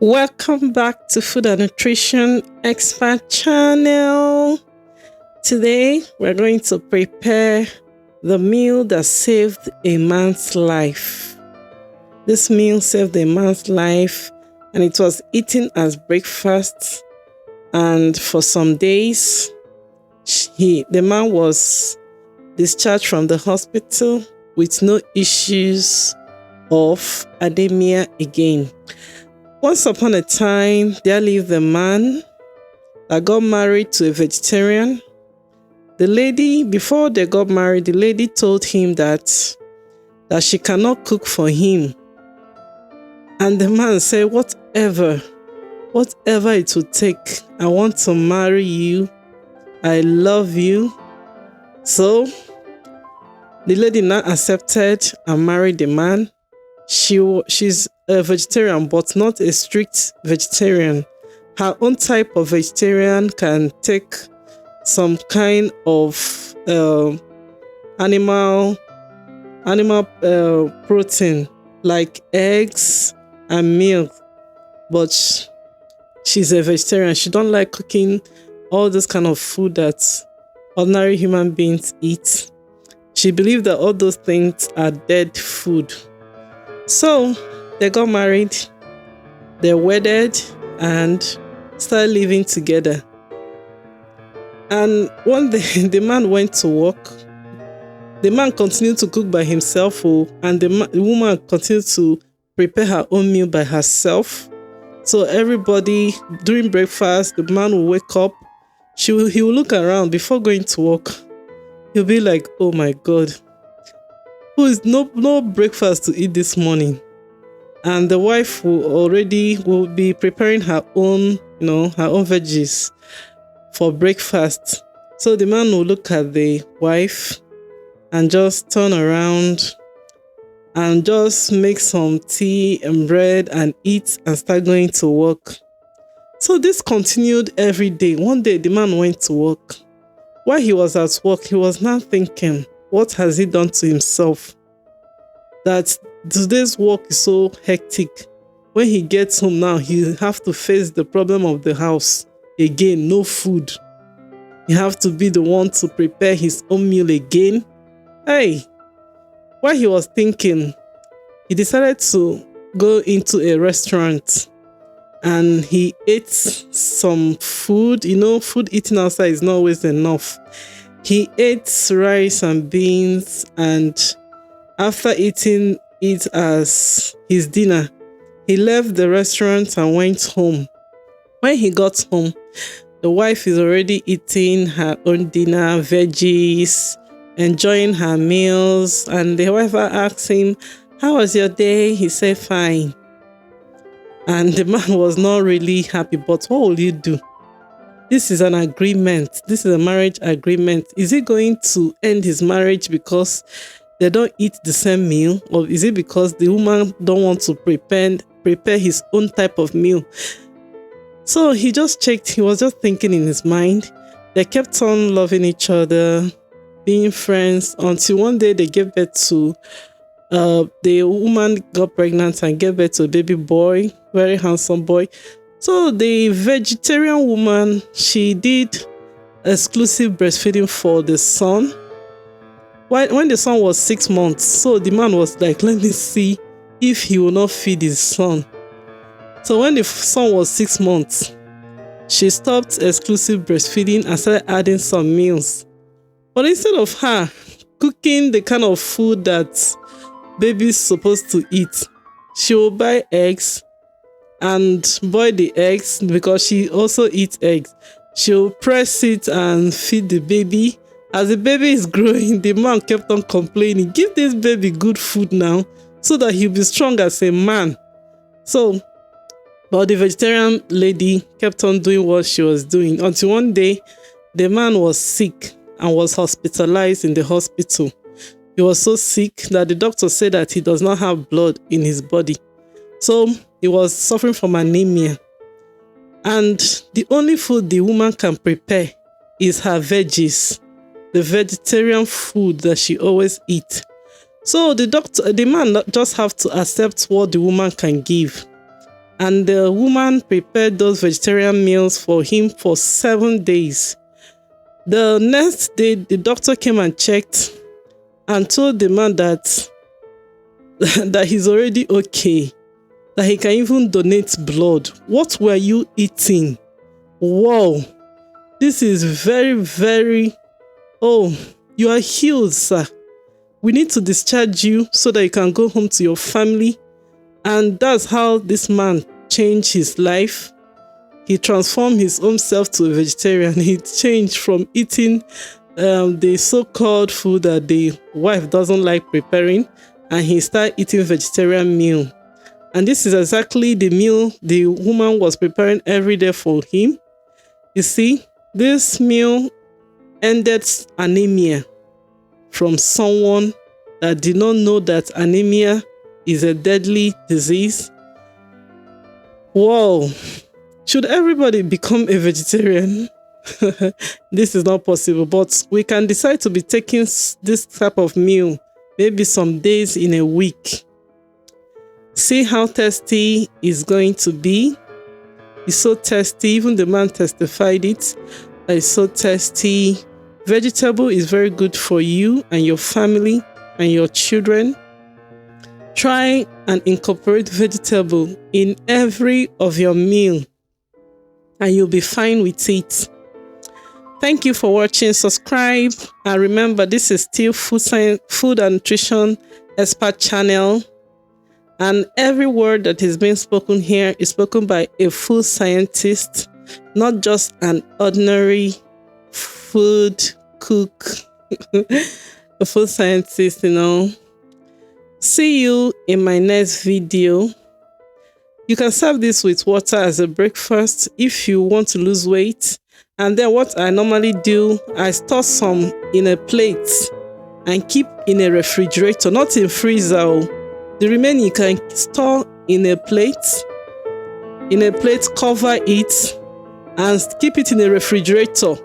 Welcome back to Food and Nutrition Expert Channel. Today, we're going to prepare the meal that saved a man's life. This meal saved a man's life, and it was eaten as breakfast. And for some days, the man was discharged from the hospital with no issues of anemia again. Once upon a time, there lived a man that got married to a vegetarian. The lady, before they got married, the lady told him that she cannot cook for him. And the man said, whatever it would take, I want to marry you. I love you. So, the lady now accepted and married the man. She's a vegetarian, but not a strict vegetarian. Her own type of vegetarian can take some kind of animal protein like eggs and milk, but she's a vegetarian. She don't like cooking all this kind of food that ordinary human beings eat. She believes that all those things are dead food. So they got married, they wedded, and started living together. And one day, the man went to work. The man continued to cook by himself, and the woman continued to prepare her own meal by herself. So everybody, during breakfast, the man will wake up. He will look around before going to work. He'll be like, oh my God, who is no breakfast to eat this morning? And the wife will be preparing her own veggies for breakfast. So the man will look at the wife and just turn around and just make some tea and bread and eat and start going to work. So this continued every day. One day the man went to work. While he was at work, he was now thinking, what has he done to himself that today's work is so hectic? When he gets home now, he have to face the problem of the house again. No food. He have to be the one to prepare his own meal again. Hey, while he was thinking, he decided to go into a restaurant and he ate some food. Food eaten outside is not always enough. He ate rice and beans, and after eating it as his dinner, he left the restaurant and went home. When he got home, the wife is already eating her own dinner, veggies, enjoying her meals, and the wife asked him, how was your day? He said, fine. And the man was not really happy, but what will you do? This is an agreement. This is a marriage agreement. Is he going to end his marriage because they don't eat the same meal? Or is it because the woman don't want to prepare his own type of meal? So he just checked. He was just thinking in his mind. They kept on loving each other, being friends, until one day they gave birth to the woman got pregnant and gave birth to a baby boy, very handsome boy. So the vegetarian woman, she did exclusive breastfeeding for the son. When the son was 6 months, so the man was like, let me see if he will not feed his son. So when the son was 6 months, she stopped exclusive breastfeeding and started adding some meals. But instead of her cooking the kind of food that baby's supposed to eat, she will buy eggs and boil the eggs because she also eats eggs. She will press it and feed the baby. As the baby is growing, the man kept on complaining, give this baby good food now so that he'll be strong as a man. So, but the vegetarian lady kept on doing what she was doing until one day the man was sick and was hospitalized in the hospital. He was so sick that the doctor said that he does not have blood in his body. So he was suffering from anemia. And the only food the woman can prepare is her veggies, the vegetarian food that she always eats. So the man just have to accept what the woman can give. And the woman prepared those vegetarian meals for him for 7 days. The next day, the doctor came and checked and told the man that, that he's already okay, that he can even donate blood. What were you eating? Wow, this is very, very... Oh, you are healed, sir. We need to discharge you so that you can go home to your family. And that's how this man changed his life. He transformed his own self to a vegetarian. He changed from eating the so-called food that the wife doesn't like preparing, and he started eating vegetarian meal. And this is exactly the meal the woman was preparing every day for him. You see, this meal ended anemia from someone that did not know that anemia is a deadly disease. Wow. Should everybody become a vegetarian? This is not possible, but we can decide to be taking this type of meal maybe some days in a week. See how tasty it's going to be. It's so tasty. Even the man testified it. It's so tasty. Vegetable is very good for you and your family and your children. Try and incorporate vegetable in every of your meal, and you'll be fine with it. Thank you for watching. Subscribe, and remember, this is still food and nutrition expert channel, and every word that is being spoken here is spoken by a food scientist, not just an ordinary food cook. A food scientist, you know. See you in my next video. You can serve this with water as a breakfast if you want to lose weight. And then what I normally do, I store some in a plate and keep in a refrigerator, not in freezer. The remaining you can store in a plate, cover it, and keep it in a refrigerator